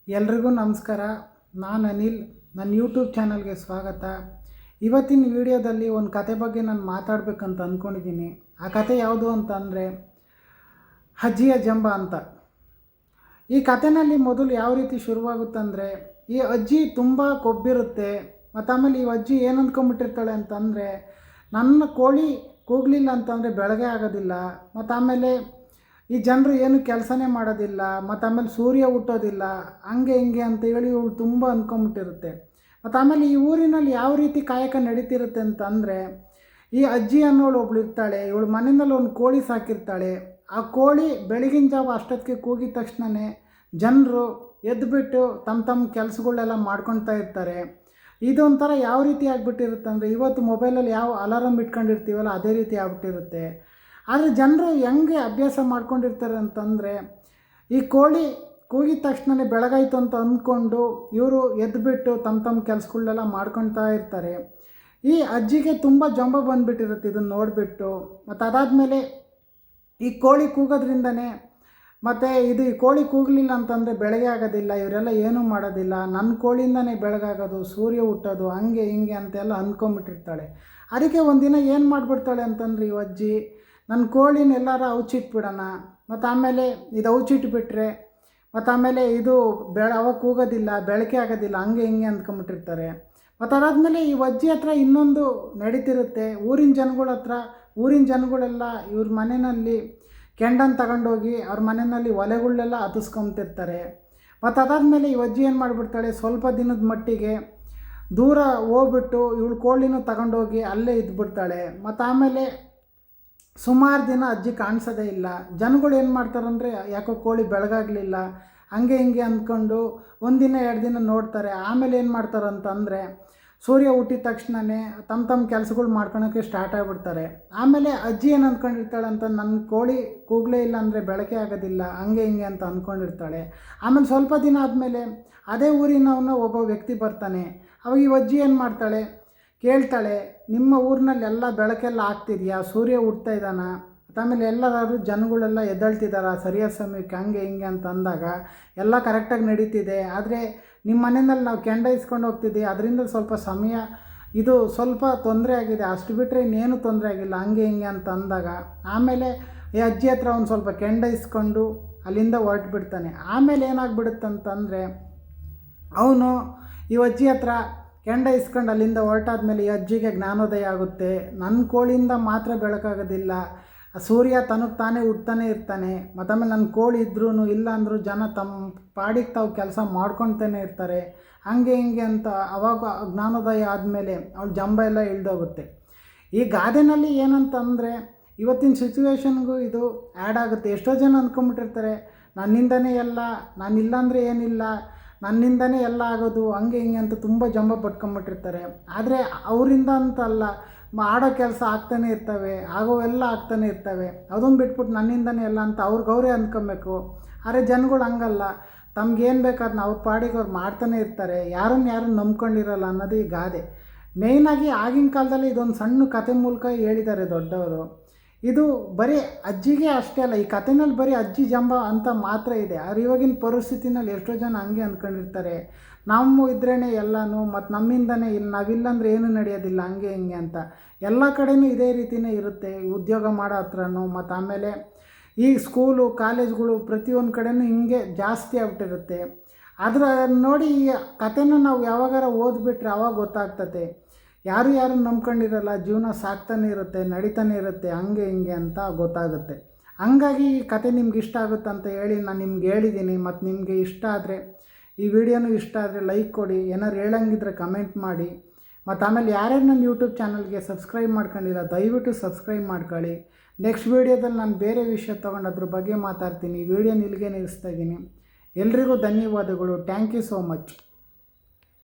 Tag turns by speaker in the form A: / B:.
A: ಎಲ್ರಿಗೂ ನಮಸ್ಕಾರ. ನಾನು ಅನಿಲ್. ನನ್ನ ಯೂಟ್ಯೂಬ್ ಚಾನಲ್ಗೆ ಸ್ವಾಗತ. ಇವತ್ತಿನ ವಿಡಿಯೋದಲ್ಲಿ ಒಂದು ಕತೆ ಬಗ್ಗೆ ನಾನು ಮಾತಾಡಬೇಕಂತ ಅಂದ್ಕೊಂಡಿದ್ದೀನಿ. ಆ ಕತೆ ಯಾವುದು ಅಂತ ಅಂದರೆ ಅಜ್ಜಿಯ ಜಂಬ ಅಂತ. ಈ ಕತೆಯಲ್ಲಿ ಮೊದಲು ಯಾವ ರೀತಿ ಶುರುವಾಗುತ್ತಂದರೆ, ಈ ಅಜ್ಜಿ ತುಂಬ ಕೊಬ್ಬಿರುತ್ತೆ. ಮತ್ತು ಆಮೇಲೆ ಈ ಅಜ್ಜಿ ಏನು ಅಂದ್ಕೊಂಬಿಟ್ಟಿರ್ತಾಳೆ ಅಂತಂದರೆ, ನನ್ನ ಕೋಳಿ ಕೂಗಲಿಲ್ಲ ಅಂತಂದರೆ ಬೆಳಗ್ಗೆ ಆಗೋದಿಲ್ಲ. ಮತ್ತು ಆಮೇಲೆ ಈ ಜನರು ಏನು ಕೆಲಸನೇ ಮಾಡೋದಿಲ್ಲ. ಮತ್ತು ಆಮೇಲೆ ಸೂರ್ಯ ಹುಟ್ಟೋದಿಲ್ಲ, ಹಂಗೆ ಹಿಂಗೆ ಅಂತೇಳಿ ಇವಳು ತುಂಬ ಅಂದ್ಕೊಂಬಿಟ್ಟಿರುತ್ತೆ. ಮತ್ತು ಆಮೇಲೆ ಈ ಊರಿನಲ್ಲಿ ಯಾವ ರೀತಿ ಕಾಯಕ ನಡೀತಿರುತ್ತೆ ಅಂತಂದರೆ, ಈ ಅಜ್ಜಿ ಅನ್ನೋಳು ಒಬ್ಳು ಇರ್ತಾಳೆ. ಇವಳು ಮನೆಯಲ್ಲಿ ಒಂದು ಕೋಳಿ ಸಾಕಿರ್ತಾಳೆ. ಆ ಕೋಳಿ ಬೆಳಗಿನ ಜಾವ ಅಷ್ಟೊತ್ತಿಗೆ ಕೂಗಿದ ತಕ್ಷಣವೇ ಜನರು ಎದ್ದುಬಿಟ್ಟು ತಮ್ಮ ಕೆಲಸಗಳೆಲ್ಲ ಮಾಡ್ಕೊಳ್ತಾ ಇರ್ತಾರೆ. ಇದೊಂಥರ ಯಾವ ರೀತಿ ಆಗಿಬಿಟ್ಟಿರುತ್ತೆ ಅಂದರೆ, ಇವತ್ತು ಮೊಬೈಲಲ್ಲಿ ಯಾವ ಅಲಾರಮ್ ಇಟ್ಕೊಂಡಿರ್ತೀವಲ್ಲ ಅದೇ ರೀತಿ ಆಗ್ಬಿಟ್ಟಿರುತ್ತೆ. ಆದರೆ ಜನರು ಹೆಂಗೆ ಅಭ್ಯಾಸ ಮಾಡ್ಕೊಂಡಿರ್ತಾರೆ ಅಂತಂದರೆ, ಈ ಕೋಳಿ ಕೂಗಿದ ತಕ್ಷಣವೇ ಬೆಳಗಾಯಿತು ಅಂತ ಅಂದ್ಕೊಂಡು ಇವರು ಎದ್ದುಬಿಟ್ಟು ತಮ್ಮ ಕೆಲಸಗಳೆಲ್ಲ ಮಾಡ್ಕೊಳ್ತಾ ಇರ್ತಾರೆ. ಈ ಅಜ್ಜಿಗೆ ತುಂಬ ಜಂಬ ಬಂದುಬಿಟ್ಟಿರುತ್ತೆ ಇದನ್ನು ನೋಡಿಬಿಟ್ಟು. ಮತ್ತು ಅದಾದಮೇಲೆ ಈ ಕೋಳಿ ಕೂಗೋದ್ರಿಂದನೇ ಮತ್ತು ಈ ಕೋಳಿ ಕೂಗಲಿಲ್ಲ ಅಂತಂದರೆ ಬೆಳಗ್ಗೆ ಆಗೋದಿಲ್ಲ, ಇವರೆಲ್ಲ ಏನೂ ಮಾಡೋದಿಲ್ಲ, ನನ್ನ ಕೋಳಿಯಿಂದನೇ ಬೆಳಗಾಗೋದು, ಸೂರ್ಯ ಹುಟ್ಟೋದು, ಹಂಗೆ ಹಿಂಗೆ ಅಂತೆಲ್ಲ ಅಂದ್ಕೊಂಬಿಟ್ಟಿರ್ತಾಳೆ. ಅದಕ್ಕೆ ಒಂದಿನ ಏನು ಮಾಡಿಬಿಡ್ತಾಳೆ ಅಂತಂದ್ರೆ, ಈ ಅಜ್ಜಿ ನನ್ನ ಕೋಳಿನೆಲ್ಲರ ಔಚಿಟ್ಬಿಡೋಣ, ಮತ್ತು ಆಮೇಲೆ ಇದು ಔಚಿಟ್ಬಿಟ್ರೆ ಮತ್ತು ಆಮೇಲೆ ಇದು ಅವಾಗ ಕೂಗೋದಿಲ್ಲ, ಬೆಳಕೆ ಆಗೋದಿಲ್ಲ, ಹಂಗೆ ಹಿಂಗೆ ಅಂದ್ಕೊಂಬಿಟ್ಟಿರ್ತಾರೆ. ಮತ್ತು ಅದಾದಮೇಲೆ ಈ ಅಜ್ಜಿ ಹತ್ರ ಇನ್ನೊಂದು ನಡೀತಿರುತ್ತೆ. ಊರಿನ ಜನಗಳೆಲ್ಲ ಇವ್ರ ಮನೆಯಲ್ಲಿ ಕೆಂಡನ್ನು ತಗೊಂಡೋಗಿ ಅವ್ರ ಮನೆಯಲ್ಲಿ ಒಲೆಗಳನ್ನೆಲ್ಲ ಹತ್ತಿಸ್ಕೊಂತಿರ್ತಾರೆ. ಮತ್ತು ಅದಾದಮೇಲೆ ಈ ಅಜ್ಜಿ ಏನು ಮಾಡಿಬಿಡ್ತಾಳೆ, ಸ್ವಲ್ಪ ದಿನದ ಮಟ್ಟಿಗೆ ದೂರ ಹೋಗ್ಬಿಟ್ಟು ಇವಳು ಕೋಳಿನೂ ತಗೊಂಡೋಗಿ ಅಲ್ಲೇ ಇದ್ಬಿಡ್ತಾಳೆ. ಮತ್ತು ಆಮೇಲೆ ಸುಮಾರು ದಿನ ಅಜ್ಜಿ ಕಾಣಿಸೋದೇ ಇಲ್ಲ. ಜನಗಳು ಏನು ಮಾಡ್ತಾರಂದರೆ, ಯಾಕೋ ಕೋಳಿ ಬೆಳಗಾಗಲಿಲ್ಲ, ಹಂಗೆ ಹಿಂಗೆ ಅಂದ್ಕೊಂಡು ಒಂದಿನ 2 ದಿನ ನೋಡ್ತಾರೆ. ಆಮೇಲೆ ಏನು ಮಾಡ್ತಾರಂತಂದರೆ, ಸೂರ್ಯ ಹುಟ್ಟಿದ ತಕ್ಷಣವೇ ತಮ್ಮ ಕೆಲಸಗಳು ಮಾಡ್ಕೊಳೋಕ್ಕೆ ಸ್ಟಾರ್ಟ್ ಆಗಿಬಿಡ್ತಾರೆ. ಆಮೇಲೆ ಅಜ್ಜಿ ಏನು ಅಂದ್ಕೊಂಡಿರ್ತಾಳೆ ಅಂತ, ನನ್ನ ಕೋಳಿ ಕೂಗಲೇ ಇಲ್ಲ ಅಂದರೆ ಬೆಳಕೆ ಆಗೋದಿಲ್ಲ, ಹಂಗೆ ಹಿಂಗೆ ಅಂತ ಅಂದ್ಕೊಂಡಿರ್ತಾಳೆ. ಆಮೇಲೆ ಸ್ವಲ್ಪ ದಿನ ಆದಮೇಲೆ ಅದೇ ಊರಿನವನ್ನ ಒಬ್ಬ ವ್ಯಕ್ತಿ ಬರ್ತಾನೆ. ಅವಾಗ ಈ ಅಜ್ಜಿ ಏನು ಮಾಡ್ತಾಳೆ, ಕೇಳ್ತಾಳೆ, ನಿಮ್ಮ ಊರಿನಲ್ಲೆಲ್ಲ ಬೆಳಕೆಲ್ಲ ಆಗ್ತಿದೆಯಾ, ಸೂರ್ಯ ಹುಟ್ತಾ ಇದ್ದಾನ, ಆಮೇಲೆ ಎಲ್ಲರೂ ಜನಗಳೆಲ್ಲ ಎದ್ದೇಳ್ತಿದ್ದಾರ ಸರಿಯಾದ ಸಮಯಕ್ಕೆ, ಹಂಗೆ ಹಿಂಗೆ ಅಂತ ಅಂದಾಗ ಎಲ್ಲ ಕರೆಕ್ಟಾಗಿ ನಡೀತಿದೆ. ಆದರೆ ನಿಮ್ಮ ಮನೆಯಲ್ಲಿ ನಾವು ಕೆಂಡ ಇಸ್ಕೊಂಡು ಹೋಗ್ತಿದ್ದೀವಿ, ಅದರಿಂದ ಸ್ವಲ್ಪ ಸಮಯ ಇದು ಸ್ವಲ್ಪ ತೊಂದರೆ ಆಗಿದೆ, ಅಷ್ಟು ಬಿಟ್ಟರೆ ಇನ್ನೇನು ತೊಂದರೆ ಆಗಿಲ್ಲ, ಹಂಗೆ ಹಿಂಗೆ ಅಂತ ಅಂದಾಗ ಆಮೇಲೆ ಈ ಅಜ್ಜಿ ಹತ್ರ ಒಂದು ಸ್ವಲ್ಪ ಕೆಂಡ ಇಸ್ಕೊಂಡು ಅಲ್ಲಿಂದ ಹೊರಟುಬಿಡ್ತಾನೆ. ಆಮೇಲೆ ಏನಾಗ್ಬಿಡುತ್ತಂತಂದರೆ, ಅವನು ಈ ಅಜ್ಜಿ ಹತ್ರ ಕೆಂಡ ಇಸ್ಕೊಂಡು ಅಲ್ಲಿಂದ ಹೊರಟಾದ್ಮೇಲೆ ಈ ಅಜ್ಜಿಗೆ ಜ್ಞಾನೋದಯ ಆಗುತ್ತೆ. ನನ್ನ ಕೋಳಿಯಿಂದ ಮಾತ್ರ ಬೆಳಕಾಗೋದಿಲ್ಲ, ಸೂರ್ಯ ತನಗೆ ತಾನೇ ಹುಟ್ತಾನೆ ಇರ್ತಾನೆ. ಮತ್ತು ಆಮೇಲೆ ನನ್ನ ಕೋಳಿ ಇದ್ರೂ ಇಲ್ಲ ಅಂದರೂ ಜನ ತಮ್ಮ ಪಾಡಿಗೆ ತಾವು ಕೆಲಸ ಮಾಡ್ಕೊತಾನೆ ಇರ್ತಾರೆ, ಹಂಗೆ ಹಿಂಗೆ ಅಂತ ಅವಾಗ ಜ್ಞಾನೋದಯ ಆದಮೇಲೆ ಅವಳ ಜಂಬ ಎಲ್ಲ ಇಳ್ದೋಗುತ್ತೆ. ಈ ಗಾದೆನಲ್ಲಿ ಏನಂತಂದರೆ, ಇವತ್ತಿನ ಸಿಚುವೇಶನ್ಗೂ ಇದು ಆ್ಯಡ್ ಆಗುತ್ತೆ. ಎಷ್ಟೋ ಜನ ಅಂದ್ಕೊಂಬಿಟ್ಟಿರ್ತಾರೆ, ನನ್ನಿಂದನೇ ಎಲ್ಲ, ನಾನಿಲ್ಲಾಂದರೆ ಏನಿಲ್ಲ, ನನ್ನಿಂದನೇ ಎಲ್ಲ ಆಗೋದು, ಹಂಗೆ ಹಿಂಗೆ ಅಂತ ತುಂಬ ಜಂಬ ಪಟ್ಕೊಂಬಿಟ್ಟಿರ್ತಾರೆ. ಆದರೆ ಅವರಿಂದ ಅಂತಲ್ಲ, ಮಾಡೋ ಕೆಲಸ ಆಗ್ತಾನೆ ಇರ್ತವೆ, ಆಗೋವೆಲ್ಲ ಆಗ್ತಾನೆ ಇರ್ತವೆ. ಅದೊಂದು ಬಿಟ್ಬಿಟ್ಟು ನನ್ನಿಂದನೇ ಎಲ್ಲ ಅಂತ ಅವ್ರಿಗೆ ಅಂದ್ಕೊಬೇಕು. ಆದರೆ ಜನಗಳು ಹಂಗಲ್ಲ, ತಮ್ಗೇನು ಬೇಕಾದ್ನ ಅವ್ರ ಪಾಡಿಗೆ ಅವ್ರು ಮಾಡ್ತಾನೆ ಇರ್ತಾರೆ, ಯಾರನ್ನು ನಂಬ್ಕೊಂಡಿರಲ್ಲ ಅನ್ನೋದು ಈ ಗಾದೆ. ಮೇಯ್ನಾಗಿ ಆಗಿನ ಕಾಲದಲ್ಲಿ ಇದೊಂದು ಸಣ್ಣ ಕತೆ ಮೂಲಕ ಹೇಳಿದ್ದಾರೆ ದೊಡ್ಡವರು. ಇದು ಬರೀ ಅಜ್ಜಿಗೆ ಅಷ್ಟೇ ಅಲ್ಲ, ಈ ಕಥೆನಲ್ಲಿ ಬರೀ ಅಜ್ಜಿ ಜಂಬ ಅಂತ ಮಾತ್ರ ಇದೆ. ಆದರೆ ಇವಾಗಿನ ಪರಿಸ್ಥಿತಿನಲ್ಲಿ ಎಷ್ಟೋ ಜನ ಹಂಗೆ ಅಂದ್ಕೊಂಡಿರ್ತಾರೆ, ನಾವು ಇದ್ರೇ ಎಲ್ಲನೂ, ಮತ್ತು ನಮ್ಮಿಂದನೇ ಇಲ್ಲಿ, ನಾವಿಲ್ಲಾಂದರೆ ಏನೂ ನಡೆಯೋದಿಲ್ಲ, ಹಂಗೆ ಹಿಂಗೆ ಅಂತ. ಎಲ್ಲ ಕಡೆಯೂ ಇದೇ ರೀತಿಯೇ ಇರುತ್ತೆ. ಉದ್ಯೋಗ ಮಾಡೋ ಹತ್ರನೂ, ಮತ್ತು ಆಮೇಲೆ ಈ ಸ್ಕೂಲು ಕಾಲೇಜ್ಗಳು ಪ್ರತಿಯೊಂದು ಕಡೆಯೂ ಹಿಂಗೆ ಜಾಸ್ತಿ ಆಗ್ಬಿಟ್ಟಿರುತ್ತೆ. ಆದರೆ ನೋಡಿ, ಈ ಕಥೆನ ನಾವು ಯಾವಾಗಾರ ಓದ್ಬಿಟ್ರೆ ಅವಾಗ ಗೊತ್ತಾಗ್ತದೆ, ಯಾರು ನಂಬ್ಕೊಂಡಿರಲ್ಲ, ಜೀವನ ಸಾಕ್ತಾನೆ ಇರುತ್ತೆ, ನಡೀತಾನೆ ಇರುತ್ತೆ, ಹಂಗೆ ಹಿಂಗೆ ಅಂತ ಗೊತ್ತಾಗುತ್ತೆ. ಹಂಗಾಗಿ ಈ ಕತೆ ನಿಮ್ಗೆ ಇಷ್ಟ ಆಗುತ್ತೆ ಅಂತ ಹೇಳಿ ನಾನು ನಿಮ್ಗೆ ಹೇಳಿದ್ದೀನಿ. ಮತ್ತು ನಿಮಗೆ ಇಷ್ಟ ಆದರೆ, ಈ ವಿಡಿಯೋನೂ ಇಷ್ಟ ಆದರೆ ಲೈಕ್ ಕೊಡಿ, ಏನಾರು ಹೇಳಂಗಿದ್ರೆ ಕಮೆಂಟ್ ಮಾಡಿ. ಮತ್ತು ಆಮೇಲೆ ಯಾರ್ಯಾರು ನನ್ನ ಯೂಟ್ಯೂಬ್ ಚಾನಲ್ಗೆ ಸಬ್ಸ್ಕ್ರೈಬ್ ಮಾಡ್ಕೊಂಡಿಲ್ಲ ದಯವಿಟ್ಟು ಸಬ್ಸ್ಕ್ರೈಬ್ ಮಾಡ್ಕೊಳ್ಳಿ. ನೆಕ್ಸ್ಟ್ ವೀಡಿಯೋದಲ್ಲಿ ನಾನು ಬೇರೆ ವಿಷಯ ತೊಗೊಂಡು ಅದ್ರ ಬಗ್ಗೆ ಮಾತಾಡ್ತೀನಿ. ವಿಡಿಯೋ ಇಲ್ಲಿಗೆ ನಿಲ್ಲಿಸ್ತಾ ಇದ್ದೀನಿ. ಎಲ್ರಿಗೂ ಧನ್ಯವಾದಗಳು. Thank you so much.